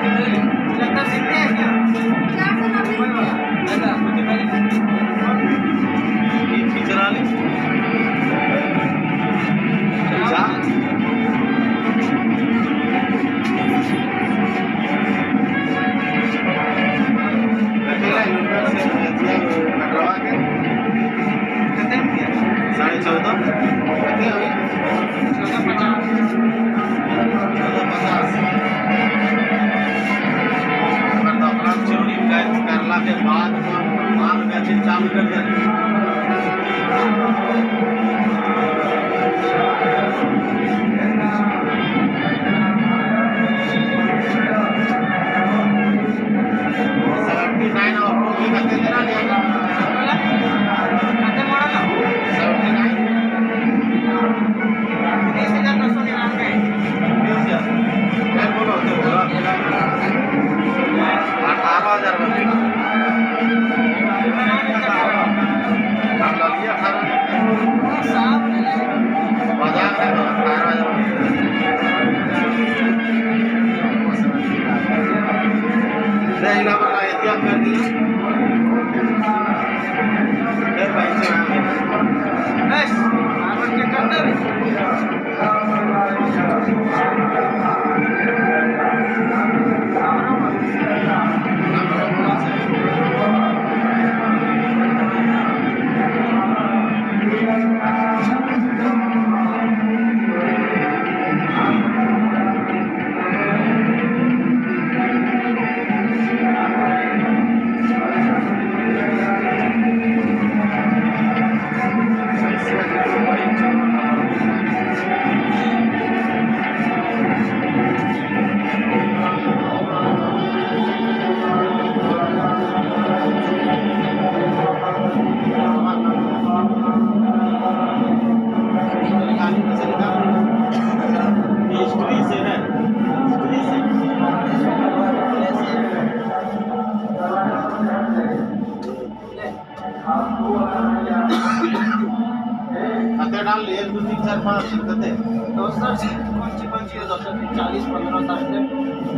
लगता सीखते हैं क्या? ऐसा कुछ चला ली करला के बाद माल बेचे चालू कर दे डाल 1 2 3 4 5 कहते दोस्तों कौन सी दोस्तों 40 15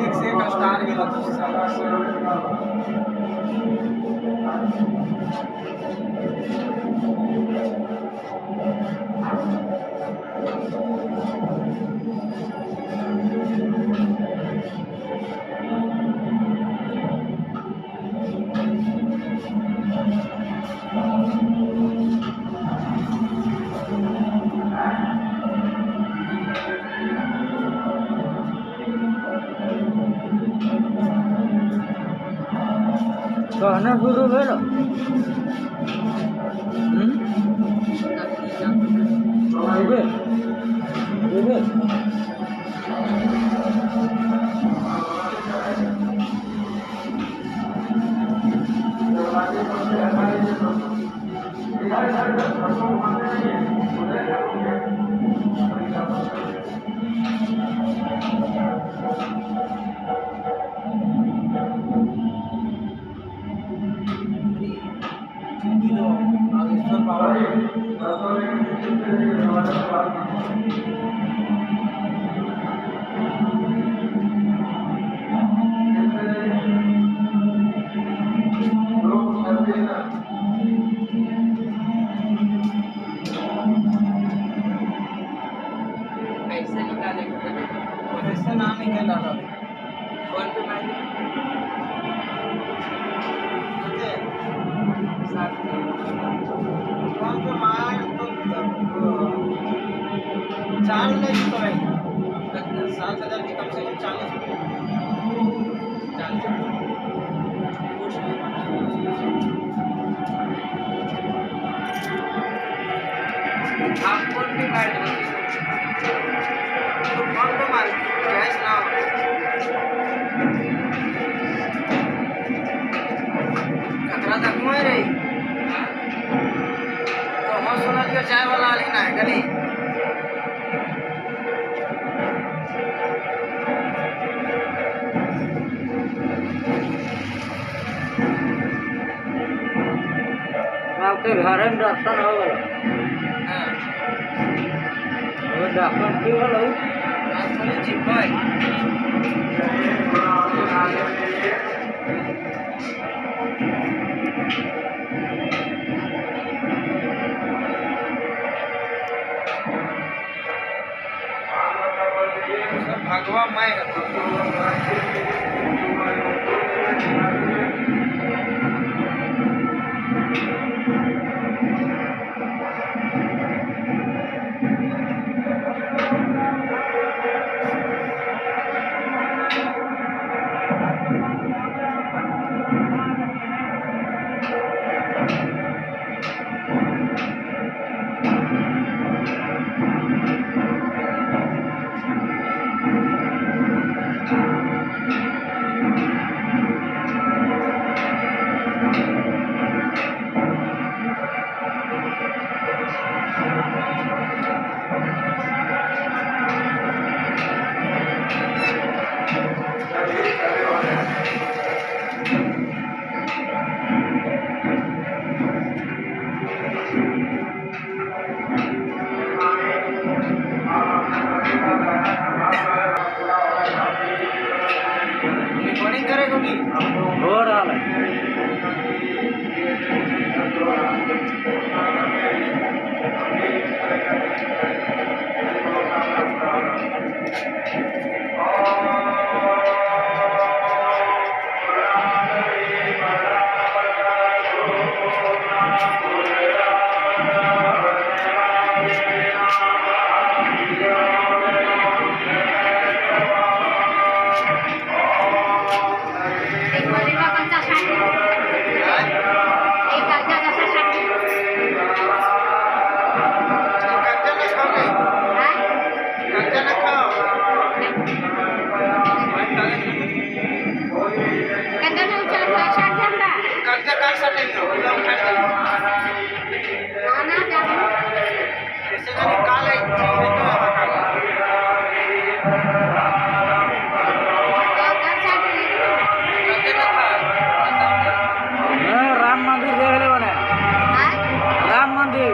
एक से का स्टार गेला कहना गुरु भेलो पैसे निकाले पैसे ना निकल रहा फोन पे फोन पे मार तो 4 नहीं तो भाई 7,000 की कम से कम 40 आप फोन पे मार तो फोन पे मार कैश ना कतरा तक में रही तो हम सुना लियो चाय वाला आली ना है गली ते घर में दर्शन हो गया हाँ वो दर्शन की वाला आज थोड़ी चिपकाई सब भगवा माय रिकॉर्डिंग करेगी हो रहा है राम मंदिर देख ले बने राम मंदिर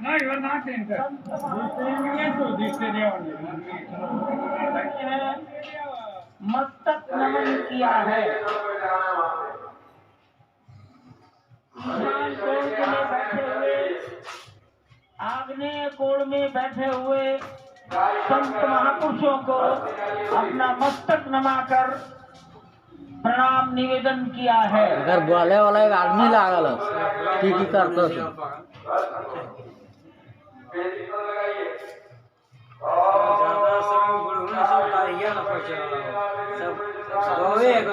No, you are not interested. मस्तक नमन किया है। ईशान कोण में बैठे हुए, आग्नेय कोण में बैठे हुए संत महापुरुषों को अपना मस्तक नमाकर प्रणाम निवेदन किया है। अगर बोले वाला एक आदमी लागल की करते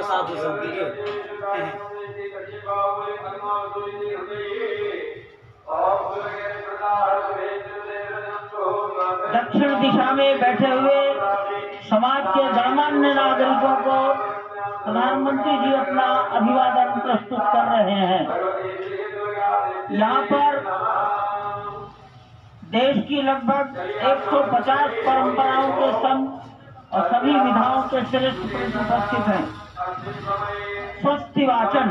साधु दक्षिण दिशा में बैठे हुए समाज के गणमान्य नागरिकों को प्रधानमंत्री जी अपना अभिवादन प्रस्तुत कर रहे हैं। यहाँ पर देश की लगभग 150 परंपराओं के संत और सभी विधाओं के श्रेष्ठ पुरुष उपस्थित हैं। स्वस्ति वाचन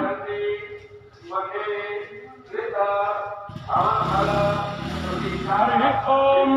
ओम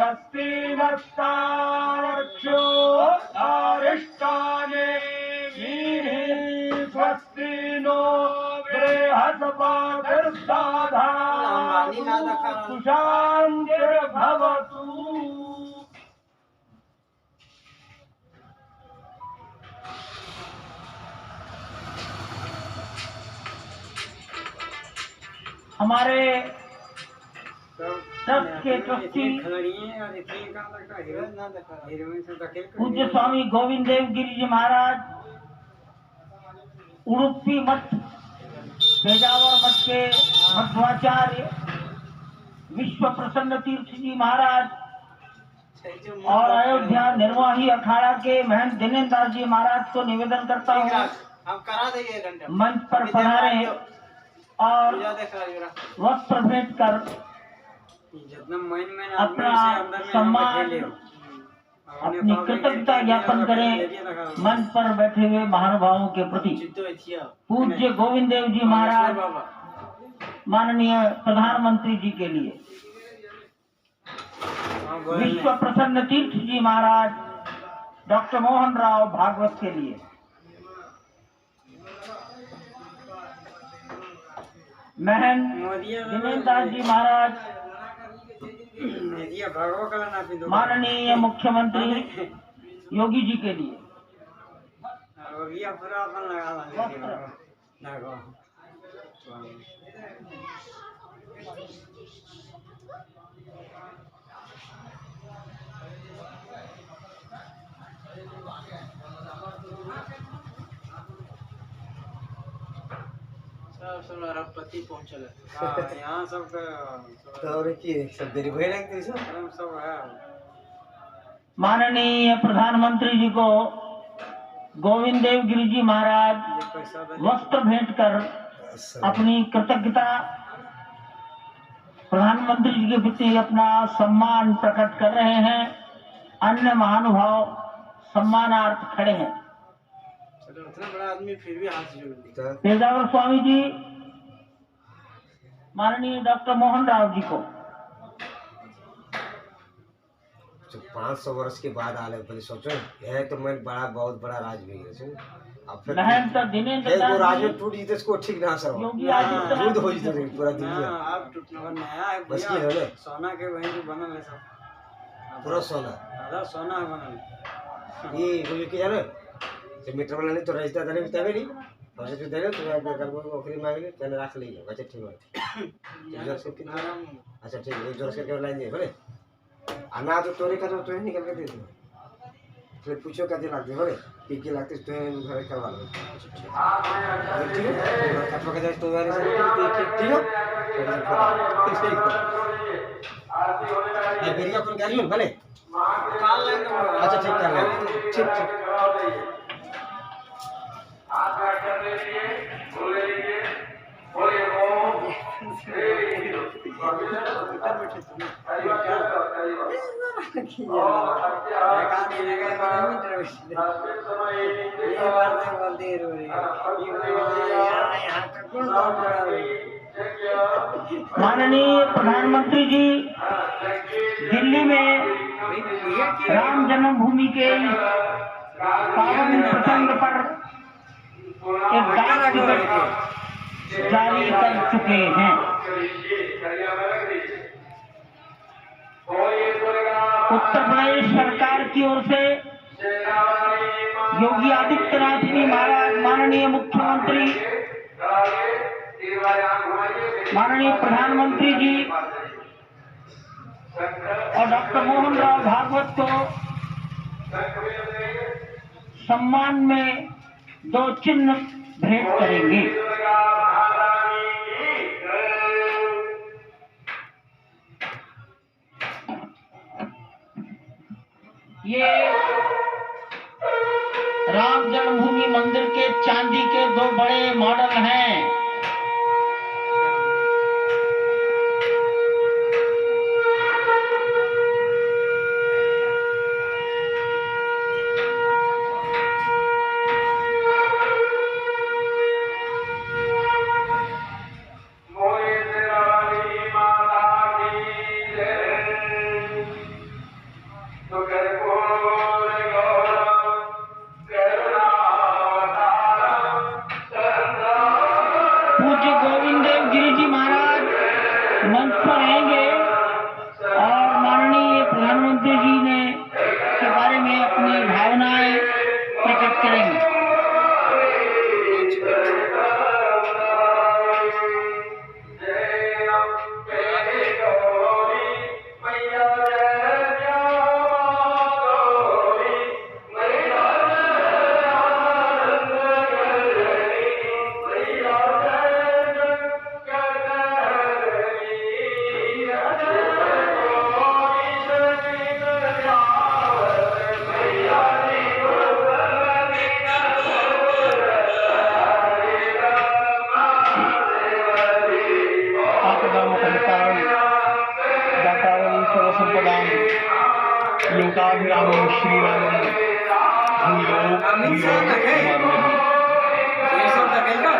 स्वस्ति नस्तार्क्ष्यो अरिष्टाने वीहि स्वस्ति नो बृहस्पतिर्दधातु सुशान्तिर्भवतु। हमारे ट्रस्ट के ट्रस्टी पूज्य स्वामी गोविंद देव गिरी जी महाराज, उड़ुपी मठ पेजावर मठ के मध्वाचार्य विश्व प्रसन्न तीर्थ जी महाराज और अयोध्या निर्वाही अखाड़ा के महंत दिनेन्द्र दास जी महाराज को निवेदन करता हूँ हम करा देंगे 1 घंटे मंच पर पधारे और वस्त्र भेंट कर अपना सम्मान अपनी कृतज्ञता ज्ञापन करें मंच पर बैठे हुए महानुभावों के प्रति। पूज्य गोविंद देव जी महाराज माननीय प्रधानमंत्री जी के लिए, विश्व प्रसन्न तीर्थ जी महाराज डॉक्टर मोहन राव भागवत के लिए, महंत दिनेन्द्र दास जी महाराज माननीय मुख्यमंत्री योगी जी के लिए, सब अरबपति पहुंचल यहाँ सब सब देरी भय लगती सब है। माननीय प्रधानमंत्री जी को गोविंद देव गिरी जी महाराज वस्त्र भेंट कर अपनी कृतज्ञता प्रधानमंत्री जी के प्रति अपना सम्मान प्रकट कर रहे हैं। अन्य महानुभाव सम्मानार्थ खड़े हैं। इतना बड़ा आदमी फिर भी हाथ जोड़ दिया। पेजावर स्वामी जी माननीय डॉक्टर मोहन राव जी को जो 500 वर्ष के बाद आले पहले सोचो यह तो मैं बहुत बड़ा राज भी है अब फिर महंत दिनेन्द्र एक वो राज में टूट जीते इसको ठीक ना सर योगी आदित्यनाथ दूध हो जीते पूरा दुनिया आप टूटने नया है बस की है ना सोना के वहीं जो बनल है सब पूरा सोना आधा सोना है बनल। ये वो के जाने जब मीटर वाला नहीं तो रास्ता देने में तबे नहीं और जो देने तो मैं कर वो ओखरी मांग ले कहने रख लीजिए बच्चे ठीक है जोर से कितना अच्छा ठीक है जोर से कर लाएंगे बोले अना तो तोरे का तो निकल के दे दो फिर पूछो क्या दिला दे बोले पीके लगते तो घर करवा लो ठीक है कटवा के जाए तो वाले से ठीक है ये बेरिया कौन कर लियो भले काल लेंगे अच्छा ठीक कर ले ठीक ठीक माननीय प्रधानमंत्री जी दिल्ली में राम जन्मभूमि के पावन प्रसंग पर एक डाक टिकट जारी कर चुके हैं। उत्तर प्रदेश सरकार की ओर से योगी आदित्यनाथ जी महाराज माननीय मुख्यमंत्री माननीय प्रधानमंत्री जी और डॉक्टर मोहन राव भागवत को सम्मान में 2 चिन्ह भेंट करेंगे। ये राम जन्मभूमि मंदिर के चांदी के 2 बड़े मॉडल हैं। मंच पर आएंगे और माननीय प्रधानमंत्री जी ने के बारे में अपनी भावनाएं प्रकट करेंगे। लोकाभिरामं श्रीरामं अमित शाह लगे ये सब लगेगा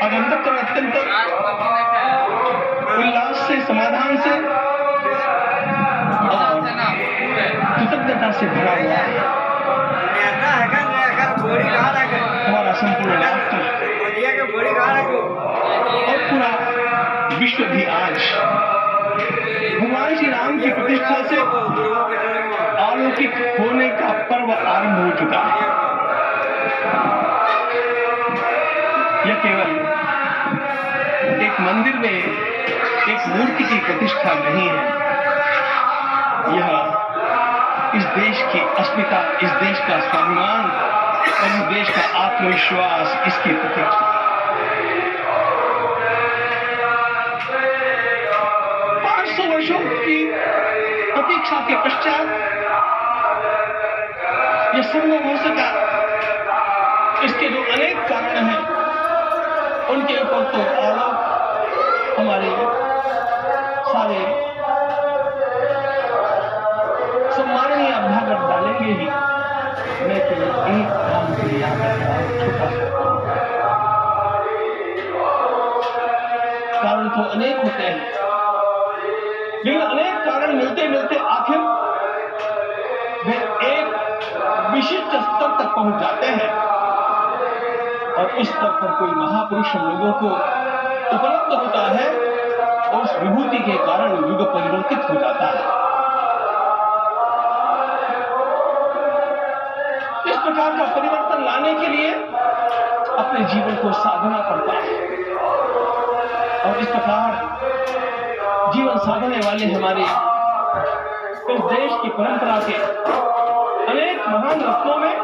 अत्यंत उल्लास से, समाधान से और कृतज्ञता से भरा हुआ हमारा संपूर्ण राष्ट्र और पूरा विश्व भी आज भगवान श्री राम की प्रतिष्ठा से अलौकिक होने का पर्व आरंभ हो चुका है। यह केवल एक मंदिर में एक मूर्ति की प्रतिष्ठा नहीं है, यह इस देश की अस्मिता, इस देश का स्वाभिमान और इस देश का आत्मविश्वास इसकी प्रतीक्षा। 500 वर्षों की प्रतीक्षा के पश्चात यह संभव हो सका। इसके जो अनेक कारण हैं उनके ऊपर तो आलोक हमारे सारे सम्माननीय अभ्यागत डालेंगे ही। मैं केवल एक काम के लिए छोटा सा कारण तो अनेक होते हैं, लेकिन अनेक कारण मिलते मिलते आखिर वे एक विशिष्ट स्तर तक पहुंच जाते हैं और उस स्तर पर कोई महापुरुष हम लोगों को उपलब्ध होता है और उस विभूति के कारण युग परिवर्तित हो जाता है। इस प्रकार का परिवर्तन लाने के लिए अपने जीवन को साधना पड़ता है और इस प्रकार जीवन साधने वाले हमारे इस देश की परंपरा के अनेक महान रत्नों में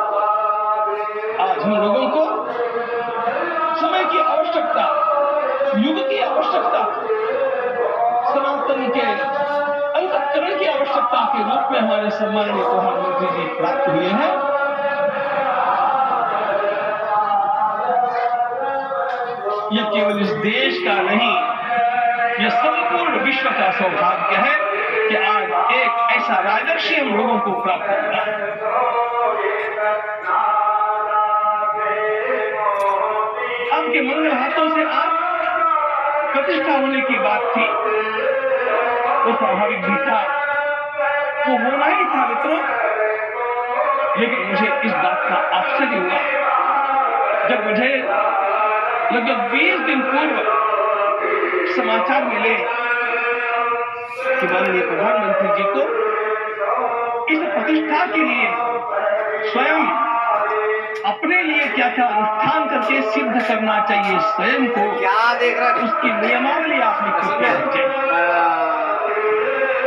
आज हम लोगों को समय की आवश्यकता, युग की आवश्यकता, सनातन के अंतःकरण की आवश्यकता के रूप में हमारे सम्माननीय प्रधानमंत्री जी प्राप्त हुए हैं। यह केवल इस देश का नहीं, यह संपूर्ण विश्व का सौभाग्य है कि आज एक ऐसा राजर्षि हम लोगों को प्राप्त होता है। आपके मंगल हाथों से आप प्रतिष्ठा होने की बात थी, वो स्वाभाविक भी था, वो होना ही था मित्रों। लेकिन मुझे इस बात का आश्चर्य हुआ जब मुझे लगभग 20 दिन पूर्व समाचार मिले कि माननीय प्रधानमंत्री जी को इस प्रतिष्ठा के लिए स्वयं अपने लिए क्या क्या अनुष्ठान करके सिद्ध करना चाहिए, स्वयं को क्या देख रहा है? उसकी नियमावली आपने कृपया चाहिए।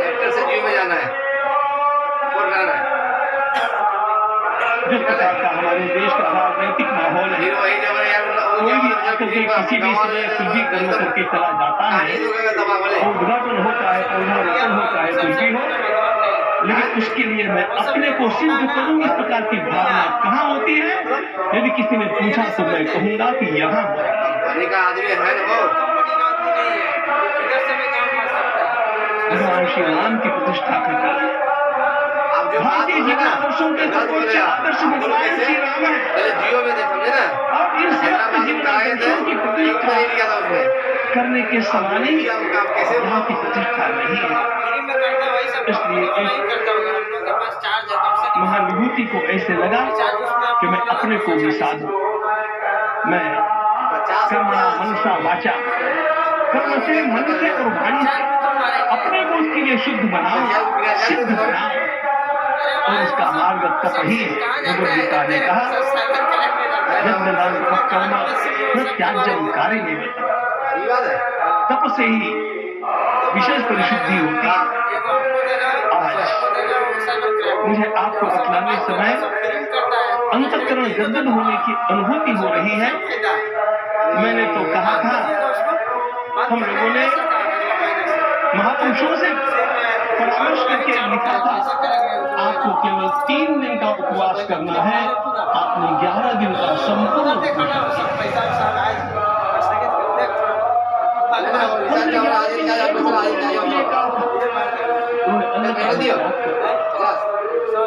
एक्टर से जीव में जाना है और जाना है। जिस प्रकार का हमारे देश का राजनीतिक माहौल है, कोई भी आकर के किसी भी समय कुछ भी कर्म करके चला जाता है, उद्घाटन होता है, पौधारोपण होता है, कुछ भी हो, लेकिन उसके लिए मैं अपने को सिद्ध करूं, इस प्रकार की भावना कहाँ होती है? यदि किसी ने पूछा तो मैं कहूंगा कि यहाँ भगवान श्री राम की प्रतिष्ठा करता है। भारतीय जीवादर्शों के सर्वोच्च आदर्श भगवान श्री राम है और इन समस्त जीवादर्शों की प्रतिष्ठा करने के समान ही यहाँ की प्रतिष्ठा नहीं है। इसलिए महाविभूति को ऐसे लगा कि मैं अपने को भी साधूं। मैं कर्मणा मनसा वाचा, कर्म से, मन से और वाणी से अपने को उसके लिए शुद्ध बनाओ, सिद्ध बनाओ। और इसका मार्ग तप ही भगवद गीता ने कहा, यज्ञदान कर्म प्रत्याज्यम कार्य निमित्त। तप से ही विशेष परिशुद्धि होती है। आज मुझे आपको बतलाने समय अंतःकरण गदगद होने की अनुभूति हो रही है। मैंने तो कहा था, हम लोगों ने महापुरुषों से परामर्श करके लिखा था, आपको केवल 3 दिन का उपवास करना है। आपने 11 दिन का संपूर्ण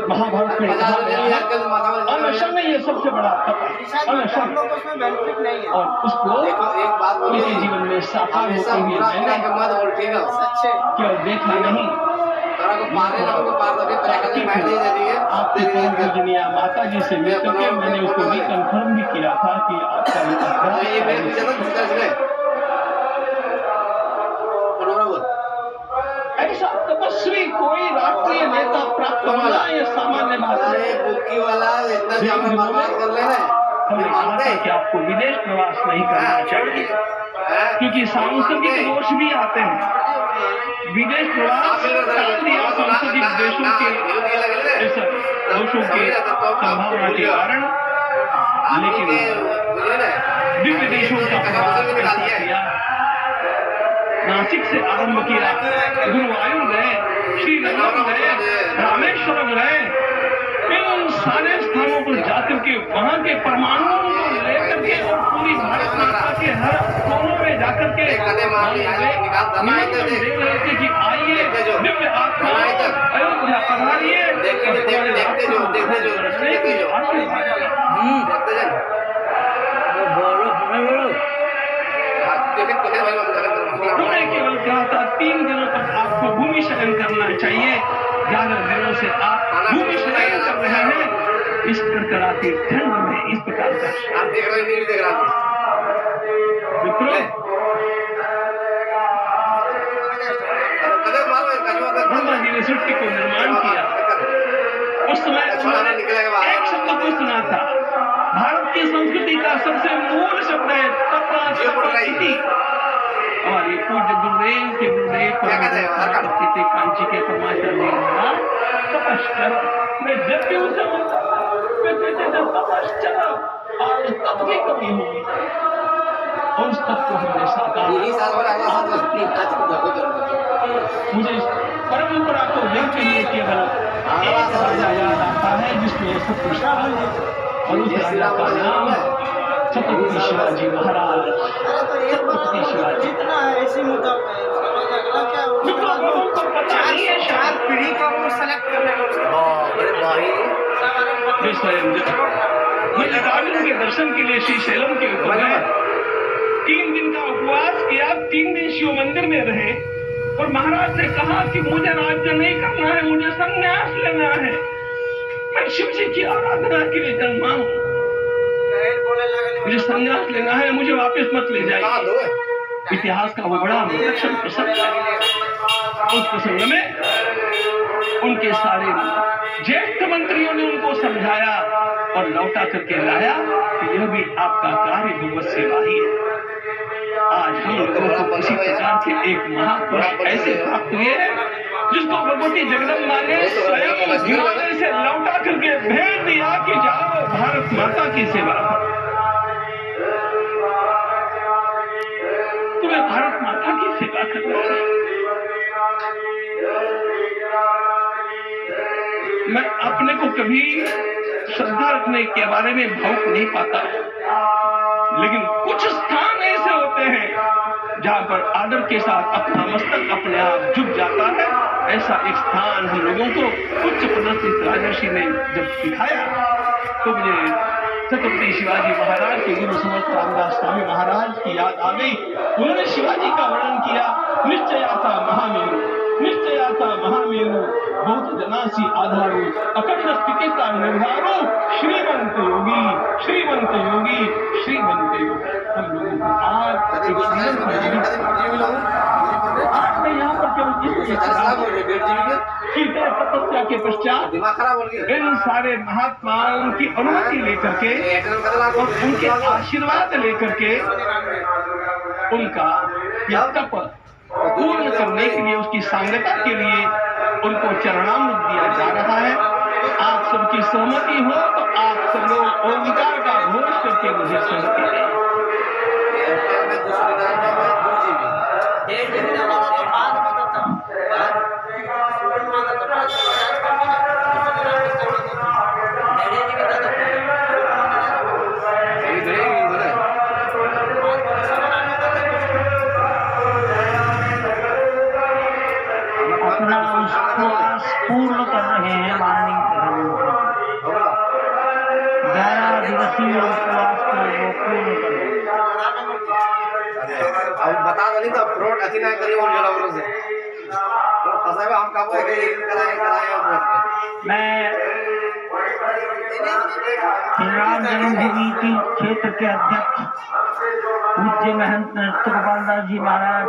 महाभारत में कहा गया है, अनशन ये सबसे बड़ा तप है, अनशन। और उसको मेरे जीवन में साकार होते हुए मैंने केवल देखा नहीं, आपकी पूजनीय माता जी से मिल करके मैंने उसको भी कंफर्म भी किया था कि आपका ऐसा तपस्वी कोई राष्ट्रीय नेता प्राप्त होना ये सामान्य बात है। हमने कहा था कि आपको विदेश प्रवास नहीं करना चाहिए, क्योंकि सांस्कृतिक दोष भी आते हैं। विदेश प्रवास सांस्कृतिक देशों के दोषों की संभावना के कारण, लेकिन दिव्य देशों का प्रवास कैसा किया। नासिक से आरंभ किया, गुरुवायूर गए, श्रीनगर गए, रामेश्वरम गए। इन सारे स्थानों पर जाकर के वहां के परमाणुओं को लेकर के और पूरी भारत माता के हर कोनों में जाकर के दे रहे थे कि आइए दिव्य आत्मा अयोध्या पधारिए। उन्होंने केवल कहा था 3 दिनों तक आपको भूमि शयन करना चाहिए। 11 दिनों से आप भूमि शयन कर रहे हैं इस कड़कड़ाती ठंड में। इस प्रकार का आप देख रहे नहीं देख रहा मित्रों, ब्रह्मा जी ने सृष्टि को निर्माण किया। उस समय एक शब्द को सुना था, भारत की संस्कृति का सबसे मूल शब्द है तपस्ति। और ये पूज्य गुरुदेव के गुरुदेव कांची के परमाचार्य तपस्कर, मैं जब भी उनसे तपस्कर और तप की कमी होगी और उस तप को हमने साकार। मुझे परंपरा को देख के लिए केवल एक राजा याद आता है जिसने सब कुछ और उस राजा का नाम छत्रपति शिवाजी महाराज। छत्रपति शिवाजी जितना है इसी मुद्दा पे लोगों को पता नहीं है, 4 पीढ़ी को सेलेक्ट करने मल्लिकार्जुन के दर्शन के लिए श्री शैलम के ऊपर गए। 3 दिन का उपवास किया, 3 दिन शिव मंदिर में रहे और महाराज ने कहा कि मुझे राज्य नहीं करना है, मुझे संन्यास लेना है। मैं शिव जी की आराधना के लिए जन्मा हूँ, मुझे संन्यास लेना है, मुझे वापस मत ले जाइए। इतिहास का वो बड़ा विलक्षण प्रसंग है। उस प्रसंग में उनके सारे ज्येष्ठ मंत्रियों ने उनको समझाया और लौटा करके लाया कि यह भी आपका कार्य भगवत सेवा ही है। आज हम लोगों को किसी प्रकार के एक महापुरुष ऐसे प्राप्त हुए हैं जिसको भगवती जगदम्बा ने स्वयं हिमालय से लौटा करके भेज दिया कि जाओ भारत माता की सेवा करो। तुम्हें भारत माता की सेवा करना चाहिए। मैं अपने को कभी श्रद्धा रखने के बारे में भावुक नहीं पाता, लेकिन कुछ स्थान ऐसे होते हैं जहां पर आदर के साथ अपना मस्तक अपने आप झुक जाता है। ऐसा एक स्थान हम लोगों को उच्च पदस्थ राजर्षि ने जब दिखाया तो मुझे छत्रपति शिवाजी महाराज के गुरु समर्थ रामदास स्वामी महाराज की याद आ गई। उन्होंने शिवाजी का वर्णन किया, निश्चयाता महामेरु, निश्चयाता महामेरु। ವೇರು ಭೂತ ಜನಾಸಿ ಆಧಾರು ಅಖಂಡ ಸ್ಥಿತಿ का निर्धारो श्रीमंत योगी श्रीमंत योगी श्रीमंत योगी। हम लोगों को आज मैं यहाँ पर केवल शीतल तपस्या के पश्चात दिमाग खराब हो गया। इन सारे महात्माओं की अनुमति लेकर के और उनके आशीर्वाद लेकर के उनका यह तप पूर्ण करने के लिए, उसकी सांगता के लिए उनको चरणामृत दिया जा रहा है। आप सबकी सहमति हो तो आप सब लोग ओंकार का घोष करके मुझे सुनते हैं। एयरटेल में 299 में 2 GB। 1.5 GB डाला तो बाद में देता हूँ। बाद शुरू में तो बाद रिचार्ज कर देना। 1.5 GB डाला तो अभी घड़ेगी बोले। अपना उपवास पूर्ण कर रहे हैं माननीय प्रधानमंत्री। 11 दिवसीय उपवास को वो पूर्ण कर रहे हैं। अब बता दो नहीं तो फ्रॉड अति ना करिए और जला से तो फंसा हुआ हम काबू है कि कराए मैं श्री राम जन्मभूमि तीर्थ क्षेत्र के अध्यक्ष पूज्य महंत नृत्य गोपाल दास जी महाराज,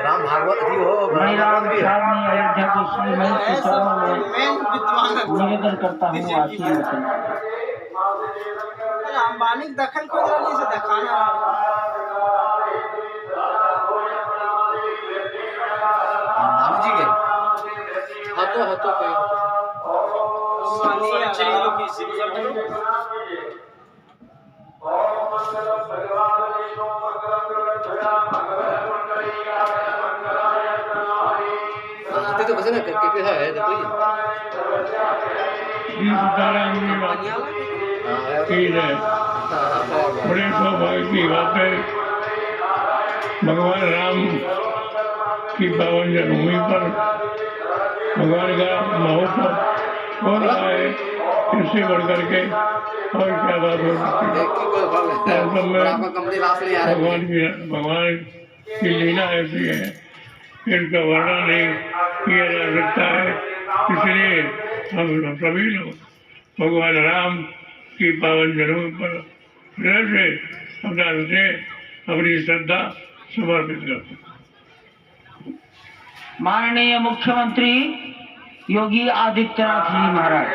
राम भागवत अति हो मैं राम स्वामी अयोध्या के श्री महंत के चरणों में निवेदन करता हूँ आशीर्वचन। अंबानी दखल खोज रही से दिखाना नाम जी के हतो हाथी तो बसे ना के है तो ये बड़े सौभाग्य की बात है, भगवान राम की पावन जन्मभूमि पर भगवान का महोत्सव हो रहा है। इससे बढ़कर के और क्या बात हो सकती है। भगवान की लीला ऐसी है, इनका वर्णन नहीं किया जा सकता है। इसलिए हम सभी लोग भगवान राम की पावन जन्मभूमि पर हृदय से अपना हृदय अपनी श्रद्धा समर्पित करते हैं। माननीय मुख्यमंत्री योगी आदित्यनाथ जी महाराज,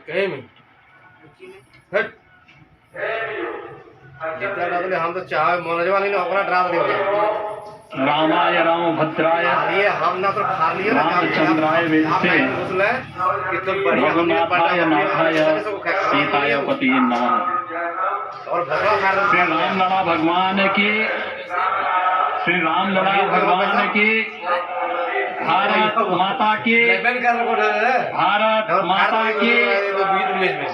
कहीं में हट जितना डाले हम तो चाहे मनोजवा नहीं अपना डरा देंगे। रामाय राम भद्राय ये हम ना तो खा लिए ना रामचंद्राय वेदसे कि तो बढ़िया रघुनाथाय नाथाय सीताय पति नमः। और भगवान श्री राम लला भगवान की, श्री राम लला भगवान की, भारत माता की, भारत माता की,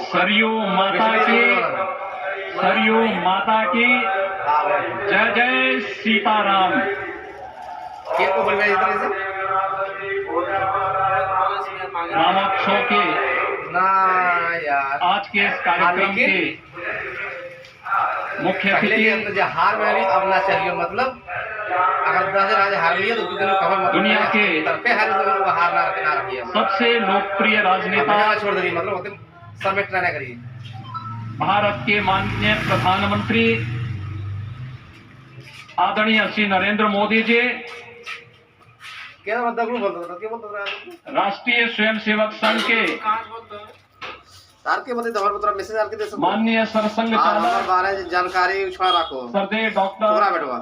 सरयू माता की, सरयू माता की जय जय सीताराम। रामोत्सव के ना यार आज के इस कार्यक्रम के मुख्य अतिथि हार में नहीं अब ना चाहिए, मतलब अगर 10 आज हार लिए तो दुनिया के हार ना रखिए। सबसे लोकप्रिय राजनेता छोड़ दीजिए, मतलब होते सब में ट्राई करिए। भारत के माननीय प्रधानमंत्री आदरणीय श्री नरेंद्र मोदी जी, क्या बोलता राष्ट्रीय स्वयंसेवक संघ के मैसेज माननीय सरसंघ चालक बारे जानकारी छुड़ा रखो सरदेव डॉक्टर बेटवा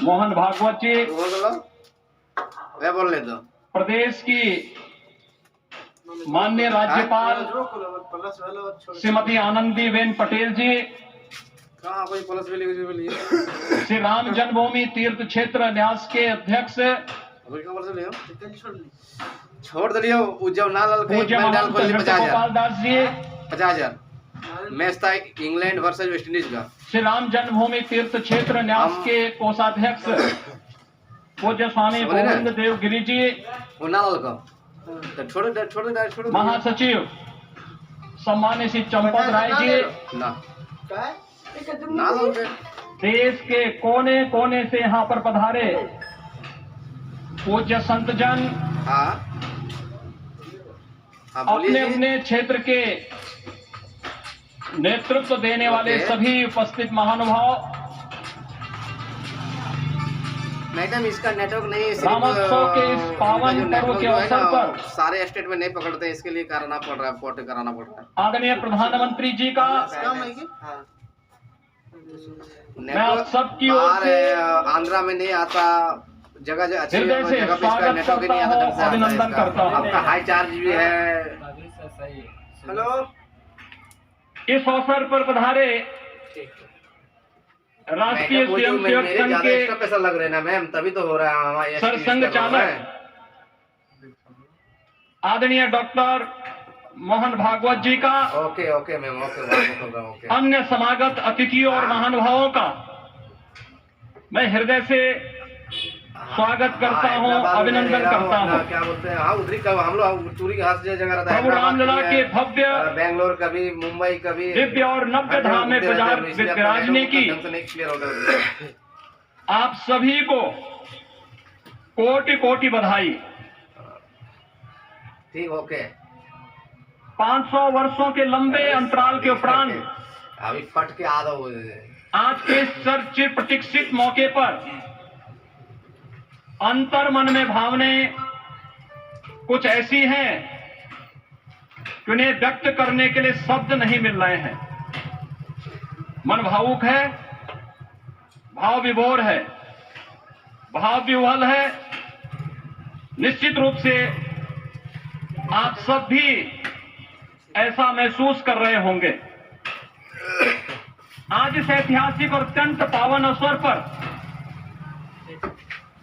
मोहन भागवत जी, वे बोल ले दो प्रदेश की माननीय राज्यपाल श्रीमती आनंदीबेन पटेल जी, कहाँ कोई पुलिस भी श्री राम जन्मभूमि तीर्थ क्षेत्र न्यास के अध्यक्ष छोड़ दिलियो उज्जव नाल पूज्य महंत नृत्य गोपाल दास जी, 50,000 मैच था इंग्लैंड वर्सेस वेस्ट इंडीज का। श्री राम जन्मभूमि तीर्थ क्षेत्र न्यास के कोषाध्यक्ष पूज्य स्वामी गोविंद देव गिरी जी, वो ना लगा तो छोड़ महासचिव सम्मान्य श्री चंपत राय जी, ना काय ना लगा देश के कोने कोने से यहाँ पर पधारे पूज्य संत जन, हाँ हाँ अपने बोलिए अपने क्षेत्र के नेतृत्व देने वाले ओके। सभी उपस्थित महानुभाव, मैडम इसका नेटवर्क नहीं है, सिर्फ, रामोत्सव के इस पावन जो पर्व नेटवर्क के जो है अवसर ना, पर सारे स्टेट में नहीं पकड़ते हैं, इसके लिए कराना पड़ रहा है, पोर्ट कराना पड़ रहा है। आदरणीय प्रधानमंत्री जी का काम है कि हाँ मैं आप सबकी ओर बाहर, से आंध्रा में नहीं आता, जगह जगह अच्छी हृदय से जगह पे इसका स्वागत नेटवर्क ही नहीं आता, करता ढंग से हूं, आता है अभिनंदन इसका। करता हूं। आपका हाई चार्ज भी है। हेलो इस अवसर पर पधारे राष्ट्रीय मैडम, वो जो स्वयंसेवक मेरे संघ ज्यादा के एक्स्ट्रा पैसा लग रहे हैं ना मैम, तभी तो हो रहा है हमारा ये सरसंघ इसका हो रहा है। आदरणीय डॉक्टर मोहन भागवत जी का, ओके ओके मैम, ओके अन्य समागत अतिथियों और महानुभावों का मैं हृदय से स्वागत करता हूं, अभिनंदन करता हूं। क्या बोलते हैं, हाँ उधरी कब हम लोग टूरी की हर जगह रहता है, प्रभु रामलला के भव्य बेंगलोर कभी, मुंबई कभी, दिव्य और नव्य धाम में विराजने की आप सभी को कोटि कोटि बधाई। ठीक ओके 500 वर्षों के लंबे अंतराल के उपरांत अभी फट के आधा हो आज के इस चर्चित प्रतीक्षित मौके पर अंतर मन में भावनाएं कुछ ऐसी हैं कि उन्हें व्यक्त करने के लिए शब्द नहीं मिल रहे हैं। मन भावुक है, भाव विभोर है, भाव विह्वल है। निश्चित रूप से आप सब भी ऐसा महसूस कर रहे होंगे। आज इस ऐतिहासिक और अत्यंत पावन अवसर पर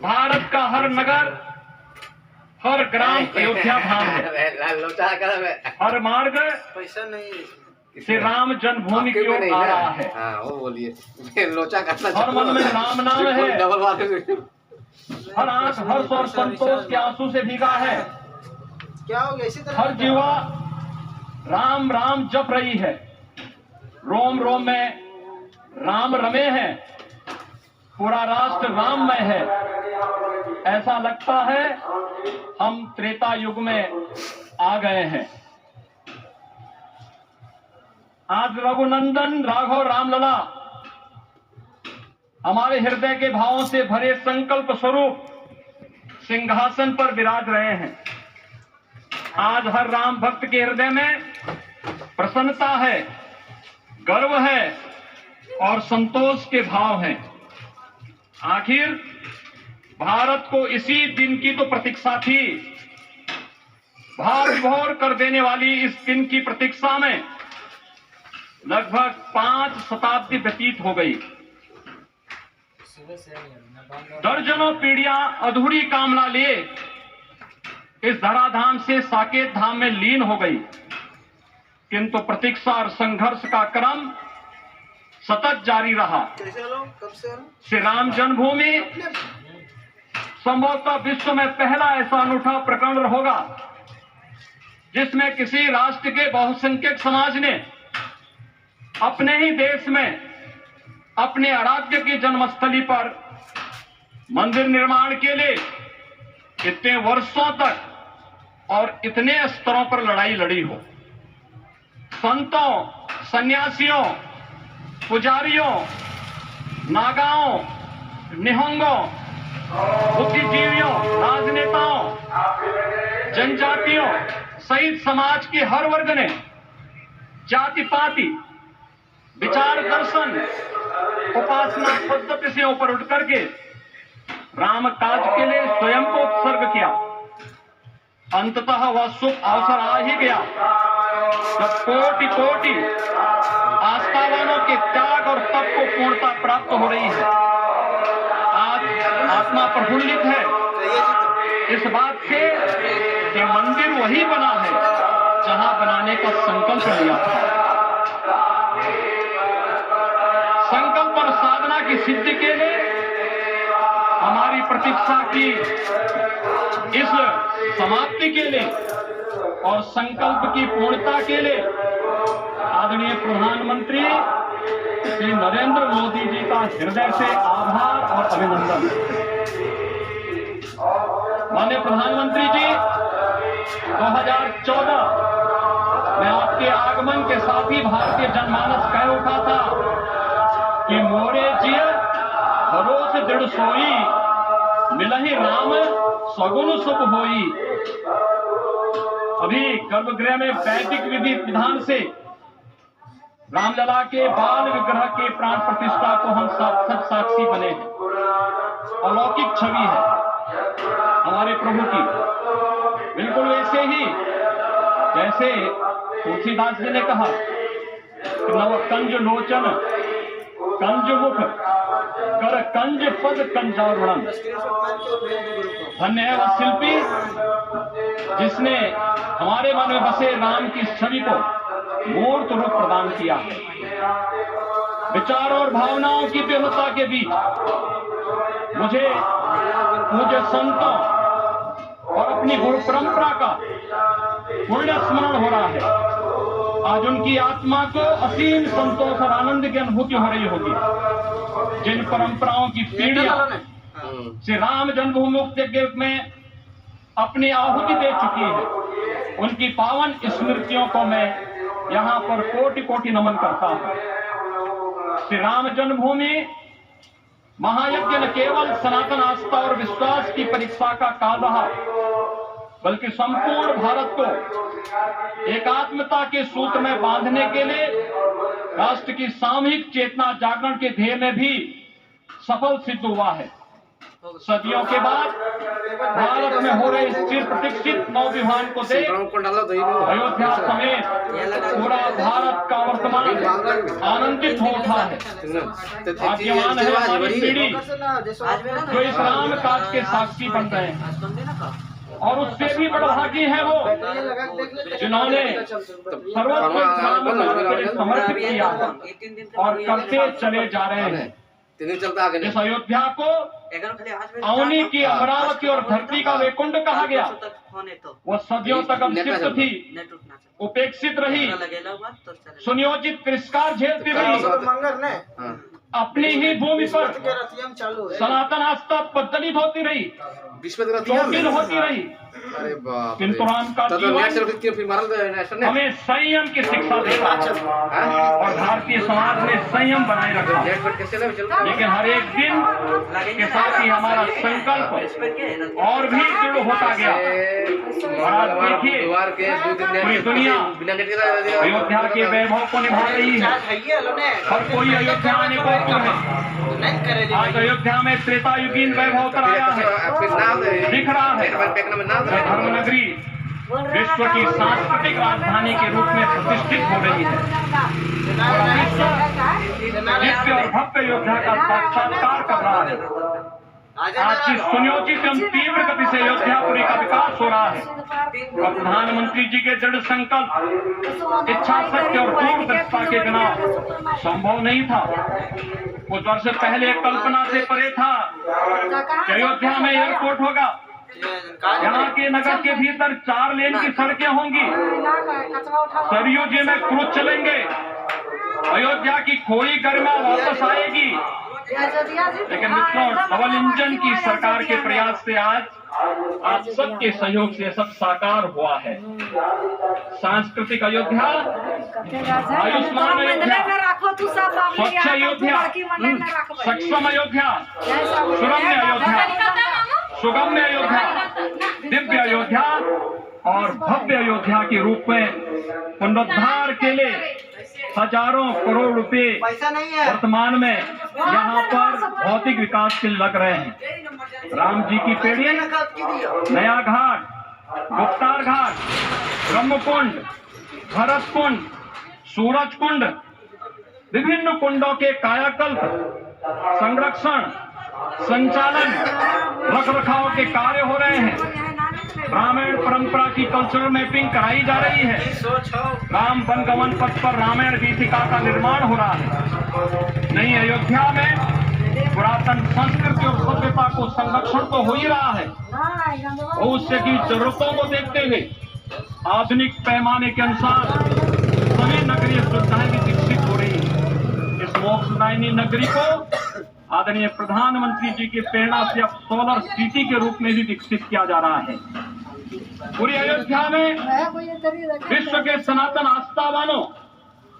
भारत का हर नगर, हर ग्राम अयोध्या धाम है। हर मार्ग पैसा नहीं श्री राम जन्मभूमि की ओर आ रहा है। हाँ वो बोलिए लोचा करना हर मन में राम नाम है, डबल बात हर आंख हर्ष और संतोष के आंसू से भीगा है। क्या हो गया इसी तरह हर जीवा राम राम जप रही है, रोम रोम में राम रमे हैं, पूरा राष्ट्र राममय है। ऐसा लगता है हम त्रेता युग में आ गए हैं। आज रघुनंदन राघव रामलला हमारे हृदय के भावों से भरे संकल्प स्वरूप सिंहासन पर विराज रहे हैं। आज हर राम भक्त के हृदय में प्रसन्नता है, गर्व है और संतोष के भाव हैं। आखिर भारत को इसी दिन की तो प्रतीक्षा थी। भाव विभोर कर देने वाली इस दिन की प्रतीक्षा में लगभग 5 शताब्दी व्यतीत हो गई। दर्जनों पीढ़ियां अधूरी कामना लिए इस धराधाम से साकेत धाम में लीन हो गई, किंतु प्रतीक्षा और संघर्ष का क्रम सतत जारी रहा। कैसे लो कब से लो श्री राम जन्मभूमि संभवतः विश्व में पहला ऐसा अनूठा प्रकरण होगा जिसमें किसी राष्ट्र के बहुसंख्यक समाज ने अपने ही देश में अपने आराध्य की जन्मस्थली पर मंदिर निर्माण के लिए इतने वर्षों तक और इतने स्तरों पर लड़ाई लड़ी हो। संतों, सन्यासियों, पुजारियों, नागाओं, निहंगों, बुद्धिजीवियों, राजनेताओं, जनजातियों सहित समाज के हर वर्ग ने जाति पाति, विचार दर्शन, उपासना पद्धति से ऊपर उठ करके राम काज के लिए स्वयं को उत्सर्ग किया। अंततः वह शुभ अवसर आ ही गया जब कोटि कोटि आस्थावानों के त्याग और तप को पूर्णता प्राप्त हो रही है। आज आत्मा प्रफुल्लित है इस बात से कि मंदिर वही बना है जहां बनाने का संकल्प लिया था। संकल्प और साधना की सिद्धि के लिए हमारी प्रतीक्षा की की इस समाप्ति के लिए और संकल्प की पूर्णता के लिए आदरणीय प्रधानमंत्री श्री नरेंद्र मोदी जी का हृदय से आभार और अभिनंदन। माननीय प्रधानमंत्री जी, 2014 में आपके आगमन के साथ ही भारतीय जनमानस कह उठा था कि मोरे जिय भरोस दृढ़ सोई, मिलहि राम सगुन सुख होई। अभी गर्भगृह में वैदिक विधि विधान से रामलला के बाल विग्रह के प्राण प्रतिष्ठा को हम सब साक्षी बने हैं। अलौकिक छवि है हमारे प्रभु की, बिल्कुल वैसे ही जैसे तुलसीदास जी ने कहा कि नव कंज लोचन कंज मुख कर कंज पद कंजावरण। धन्य है वह शिल्पी जिसने हमारे मन में बसे राम की छवि को मूर्त रूप प्रदान किया है। विचारों और भावनाओं की तीव्रता के बीच मुझे संतों और अपनी गुरु परंपरा का पुण्य स्मरण हो रहा है। आज उनकी आत्मा को असीम संतोष और आनंद की अनुभूति हो रही होगी। जिन परंपराओं की पीढ़ियां श्री राम जन्मभूमि यज्ञ में अपनी आहुति दे चुकी है, उनकी पावन स्मृतियों को मैं यहाँ पर कोटि कोटि नमन करता हूँ। श्री राम जन्मभूमि महायज्ञ न केवल सनातन आस्था और विश्वास की परीक्षा का काल रहा, बल्कि संपूर्ण भारत को एकात्मता के सूत्र में बांधने के लिए राष्ट्र की सामूहिक चेतना जागरण के ध्येय में भी सफल सिद्ध हुआ है। सदियों के बाद भारत में हो रहे चिर प्रतीक्षित नव विवाह को देख अयोध्या समेत पूरा भारत का वर्तमान आनंदित हो उठा है। भाग्यवान है हमारी पीढ़ी जो इस राम काज के साक्षी बन रहे हैं, और उससे भी बड़ा भागी है वो जिन्होंने सर्वोच्च राम काज के लिए समर्पित किया और करते चले जा रहे हैं। इस अयोध्या को अवनी की अमरावती और धरती का वैकुंठ कहा गया। वो सदियों तक अभिषिक्त थी, उपेक्षित रही, सुनियोजित तिरस्कार झेलती रही, अपनी ही भूमि पर सनातन आस्था प्रचलित होती रही, चोटिल होती रही, किंतु राम का जीवन हमें संयम की शिक्षा देता है और भारतीय समाज में संयम बनाए रखा। लेकिन हर एक दिन के साथ ही हमारा संकल्प और भी दृढ़ होता गया। और आज देखिए पूरी दुनिया अयोध्या के वैभव को निभा रही है, हर कोई अयोध्या आने को है। आज अयोध्या में त्रेतायुगीन वैभव कराया है, दिख रहा है। धर्मनगरी विश्व की सांस्कृतिक राजधानी के रूप में प्रतिष्ठित हो रही है। दिव्य और भव्य अयोध्या का साक्षात्कार कर रहा है। आज की सुनियोजित एवं तीव्र गति से अयोध्यापुरी का विकास हो रहा है और प्रधानमंत्री जी के दृढ़ संकल्प, इच्छा शक्ति और दूरदर्शिता के बिना संभव नहीं था। कुछ वर्ष पहले कल्पना से परे था कि अयोध्या में एयरपोर्ट होगा, यहाँ के नगर के भीतर 4 लेन की सड़कें होंगी, सरयू जी में क्रूज चलेंगे, अयोध्या की खोई गरिमा वापस आएगी। लेकिन मित्रों, डबल इंजन की सरकार के प्रयास से आज आप सबके सहयोग से सब साकार हुआ है। सांस्कृतिक अयोध्या, आयुष्मान अयोध्या, स्वच्छ अयोध्या, सक्षम अयोध्या, सुरम्य अयोध्या, सुगम्य अयोध्या, दिव्य अयोध्या और भव्य अयोध्या के रूप में पुनरुद्धार के लिए हजारों करोड़ रुपए वर्तमान में यहाँ पर भौतिक विकास के लिए लग रहे हैं। राम जी की पेड़ी, नया घाट, गुप्तार घाट, ब्रह्मकुंड, भरत कुंड, सूरज कुंड, विभिन्न कुंडों के कायाकल्प, संरक्षण, संचालन, रखरखाव के कार्य हो रहे हैं। रामायण परंपरा की कल्चरल मैपिंग कराई जा रही है। राम वनगमन पथ पर रामायण वीथिका का निर्माण हो रहा है। नई अयोध्या में पुरातन संस्कृति और सभ्यता को संरक्षण तो हो ही रहा है, भविष्य की जरूरतों को देखते हुए आधुनिक पैमाने के अनुसार सभी नगरीय सुविधाएं भी विकसित हो रही है। इस मोक्षदायिनी नगरी को आदरणीय प्रधानमंत्री जी की प्रेरणा से अब सोलर सिटी के रूप में भी विकसित किया जा रहा है। पूरी अयोध्या में विश्व के सनातन आस्थावानों,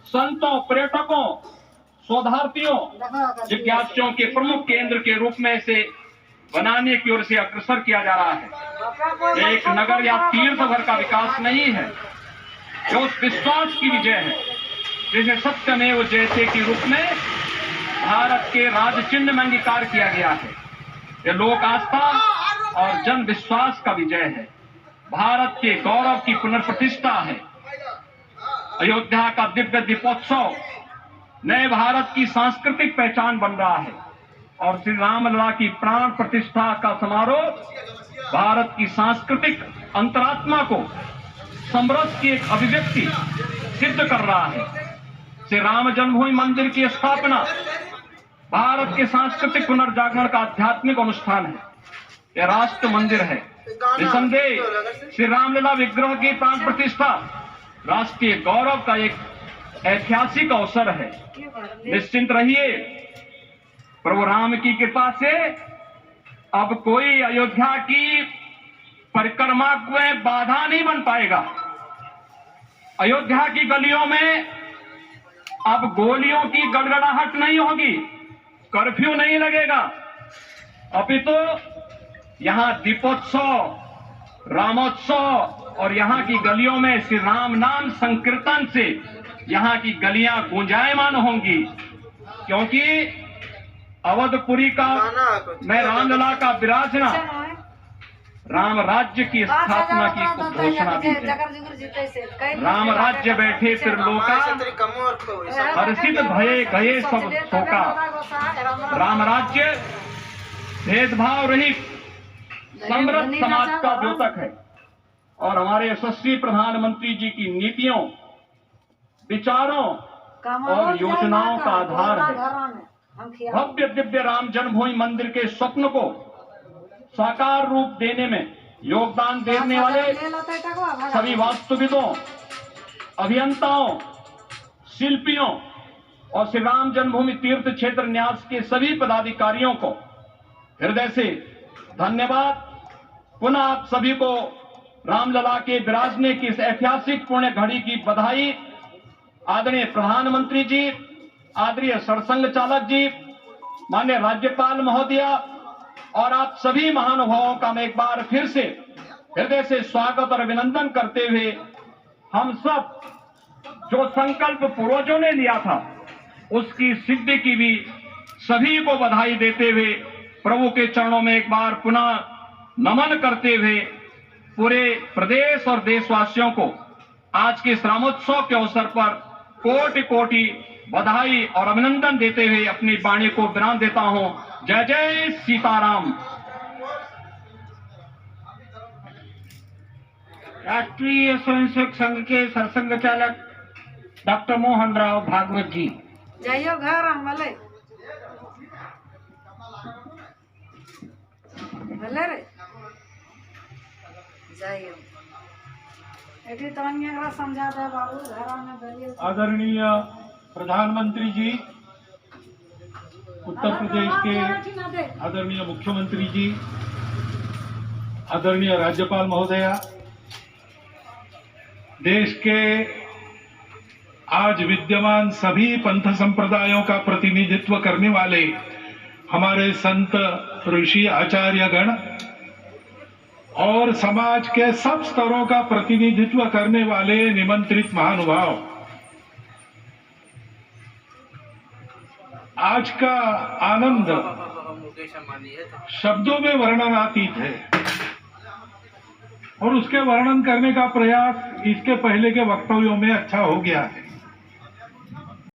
संतों, पर्यटकों, शोधार्थियों, जिज्ञासुओं के प्रमुख केंद्र के रूप में से बनाने की ओर से अग्रसर किया जा रहा है। एक नगर या तीर्थ भर का विकास नहीं है, जो उस विश्वास की विजय है जिसे सत्यमेव जयते के रूप में भारत के राज चिन्ह में अंगीकार किया गया है। यह लोक आस्था और जन विश्वास का विजय है, भारत के गौरव की पुनर्प्रतिष्ठा है। अयोध्या का दिव्य दीपोत्सव नए भारत की सांस्कृतिक पहचान बन रहा है और श्री रामलला की प्राण प्रतिष्ठा का समारोह भारत की सांस्कृतिक अंतरात्मा को समरस की एक अभिव्यक्ति सिद्ध कर रहा है। श्री राम जन्मभूमि मंदिर की स्थापना भारत के सांस्कृतिक पुनर्जागरण का आध्यात्मिक अनुष्ठान है। यह राष्ट्र मंदिर है। निसंदेह श्री रामलला विग्रह की प्राण प्रतिष्ठा राष्ट्रीय गौरव का एक ऐतिहासिक अवसर है। निश्चिंत रहिए, प्रभु राम की कृपा से अब कोई अयोध्या की परिक्रमा में बाधा नहीं बन पाएगा। अयोध्या की गलियों में अब गोलियों की गड़गड़ाहट नहीं होगी, कर्फ्यू नहीं लगेगा, अपितु यहां दीपोत्सव, रामोत्सव और यहाँ की गलियों में श्री राम नाम संकीर्तन से यहाँ की गलियां गुंजायमान होंगी, क्योंकि अवधपुरी का मैं रामलला का विराजना राम राज्य की स्थापना की घोषणा दी है। राम राज्य बैठे फिर लोका, हर्षित भये गए सब शोका। राम राज्य भेदभाव रहित समृद्ध समाज का द्योतक है और हमारे यशस्वी प्रधानमंत्री जी की नीतियों, विचारों और योजनाओं का आधार है। भव्य दिव्य राम जन्मभूमि मंदिर के स्वप्न को साकार रूप देने में योगदान देने वाले सभी वास्तुविदों, अभियंताओं, शिल्पियों और श्री राम जन्मभूमि तीर्थ क्षेत्र न्यास के सभी पदाधिकारियों को हृदय से धन्यवाद। पुनः आप सभी को रामलला के विराजने की इस ऐतिहासिक पुण्य घड़ी की बधाई। आदरणीय प्रधानमंत्री जी, आदरणीय सरसंघ चालक जी, माननीय राज्यपाल महोदया और आप सभी महानुभावों का मैं एक बार फिर से हृदय से स्वागत और अभिनंदन करते हुए हम सब जो संकल्प पूर्वजों ने लिया था उसकी सिद्धि की भी सभी को बधाई देते हुए प्रभु के चरणों में एक बार पुनः नमन करते हुए पूरे प्रदेश और देशवासियों को आज के इस रामोत्सव के अवसर पर कोटि कोटि बधाई और अभिनंदन देते हुए अपनी वाणी को विराम देता हूं। जय जय सीताराम। राष्ट्रीय स्वयंसेवक संघ के सरसंघ चालक डॉक्टर मोहन राव भागवत जी। जाइयो घर भले भले रे जाइयो एटी तो समझा दे बाबू घर में जाइयो। आदरणीय प्रधानमंत्री जी, उत्तर प्रदेश के आदरणीय मुख्यमंत्री जी, आदरणीय राज्यपाल महोदया, देश के आज विद्यमान सभी पंथ संप्रदायों का प्रतिनिधित्व करने वाले हमारे संत, ऋषि, आचार्यगण और समाज के सब स्तरों का प्रतिनिधित्व करने वाले निमंत्रित महानुभाव, आज का आनंद शब्दों में वर्णनातीत है और उसके वर्णन करने का प्रयास इसके पहले के वक्तव्यों में अच्छा हो गया है।